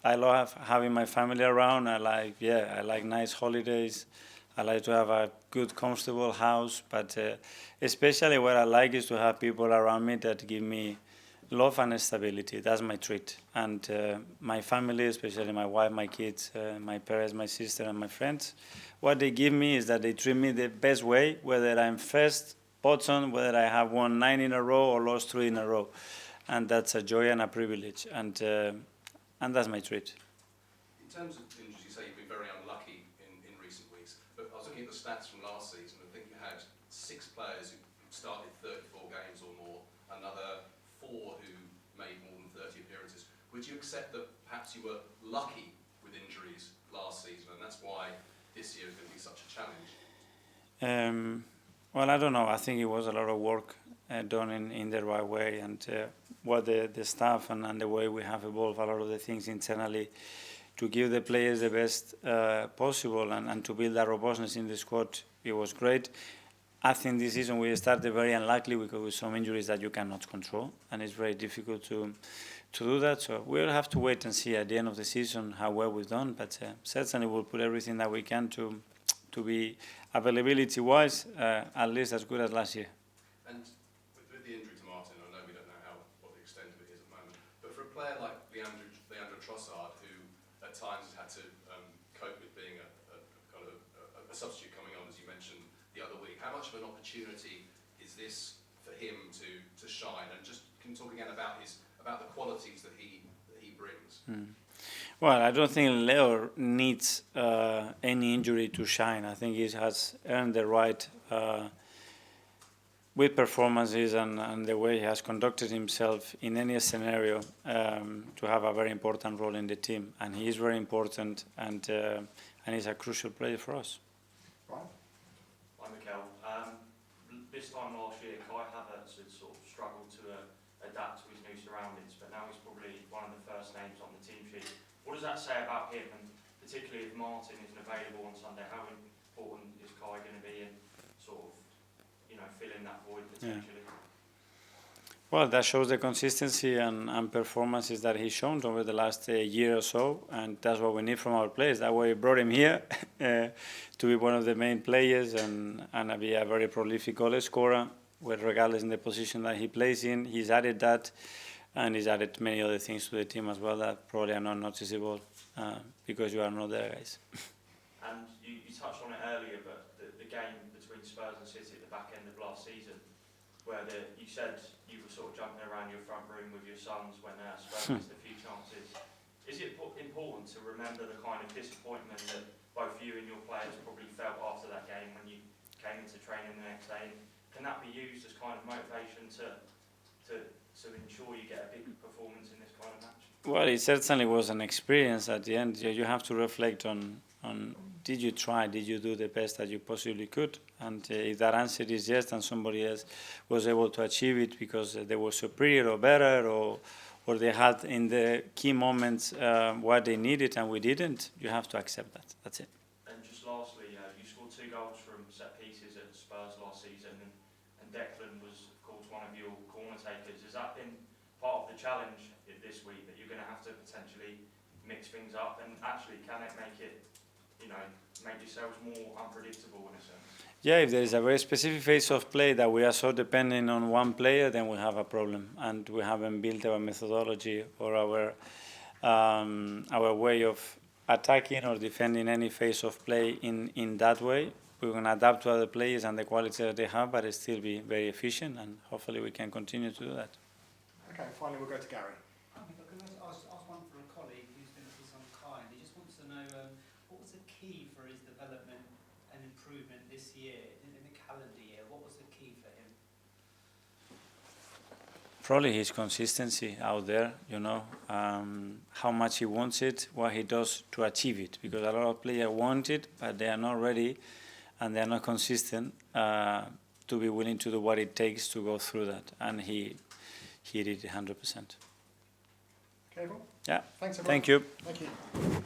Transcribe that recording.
I love having my family around. I like nice holidays. I like to have a good, comfortable house. But especially what I like is to have people around me that give me love and stability. That's my treat. And my family, especially my wife, my kids, my parents, my sister, and my friends, what they give me is that they treat me the best way, whether I'm first, bottom, whether I have won 9 in a row or lost 3 in a row. And that's a joy and a privilege. And that's my treat. In terms of injuries, you say you've been very unlucky in recent weeks, but I was looking at the stats from last season. I think you had 6 players who started 34 games or more, another 4 who made more than 30 appearances. Would you accept that perhaps you were lucky with injuries last season, and that's why this year is going to be such a challenge? Well, I don't know. I think it was a lot of work done in the right way, and what the staff and the way we have evolved a lot of the things internally to give the players the best possible and to build that robustness in the squad, it was great. I think this season we started very unluckily because with some injuries that you cannot control, and it's very difficult to do that. So we'll have to wait and see at the end of the season how well we've done, but certainly we'll put everything that we can to be availability-wise at least as good as last year. And with the injury to Martin, I know we don't know what the extent of it is at the moment, but for a player like Leandro Trossard, who at times has had to cope with being a substitute coming on, as you mentioned the other week, how much of an opportunity is this for him to shine? And just can you talk again about the qualities that he brings? Well, I don't think Leo needs any injury to shine. I think he has earned the right with performances and the way he has conducted himself in any scenario to have a very important role in the team. And he is very important, and he's a crucial player for us. Right. Hi, Mikel. This time last year, Kai Havertz had sort of struggled to adapt to his new surroundings, but now he's probably one of the first names on the team sheet. What does that say about him, and particularly if Martin isn't available on Sunday, how important is Kai going to be in sort of, filling that void potentially? Yeah. Well, that shows the consistency and performances that he's shown over the last year or so, and that's what we need from our players. That way we brought him here to be one of the main players and be a very prolific goal scorer, regardless in the position that he plays in. He's added that, and he's added many other things to the team as well that probably are not noticeable because you are not there, guys. And you touched on it earlier, but the game between Spurs and City at the back end of last season, where you said you were sort of jumping around your front room with your sons when Spurs missed a few chances. Is it important to remember the kind of disappointment that both you and your players probably felt after that game when you came into training the next day? Can that be used as kind of motivation to ensure you get a big performance in this kind of match? Well, it certainly was an experience at the end. You have to reflect on did you try, did you do the best that you possibly could? And if that answer is yes, then somebody else was able to achieve it because they were superior or better or they had in the key moments what they needed and we didn't. You have to accept that. That's it. And just lastly, you scored 2 goals from set pieces at Spurs last season, and Declan was, of course, one of your corner takers. Has that been part of the challenge this week, that you're going to have to potentially mix things up, and actually can it make yourselves more unpredictable in a sense? Yeah, if there is a very specific phase of play that we are so dependent on one player, then we have a problem, and we haven't built our methodology or our way of attacking or defending any phase of play in that way. We're going to adapt to other players and the quality that they have, but still be very efficient, and hopefully we can continue to do that. Okay, finally we'll go to Gary. Can I ask one for a colleague who's been at this on kind? He just wants to know what was the key for his development and improvement this year, in the calendar year? What was the key for him? Probably his consistency out there, how much he wants it, what he does to achieve it. Because a lot of players want it, but they are not ready and they are not consistent to be willing to do what it takes to go through that. And he did it 100%. Okay, well, yeah. thanks everyone. Thank you. Thank you.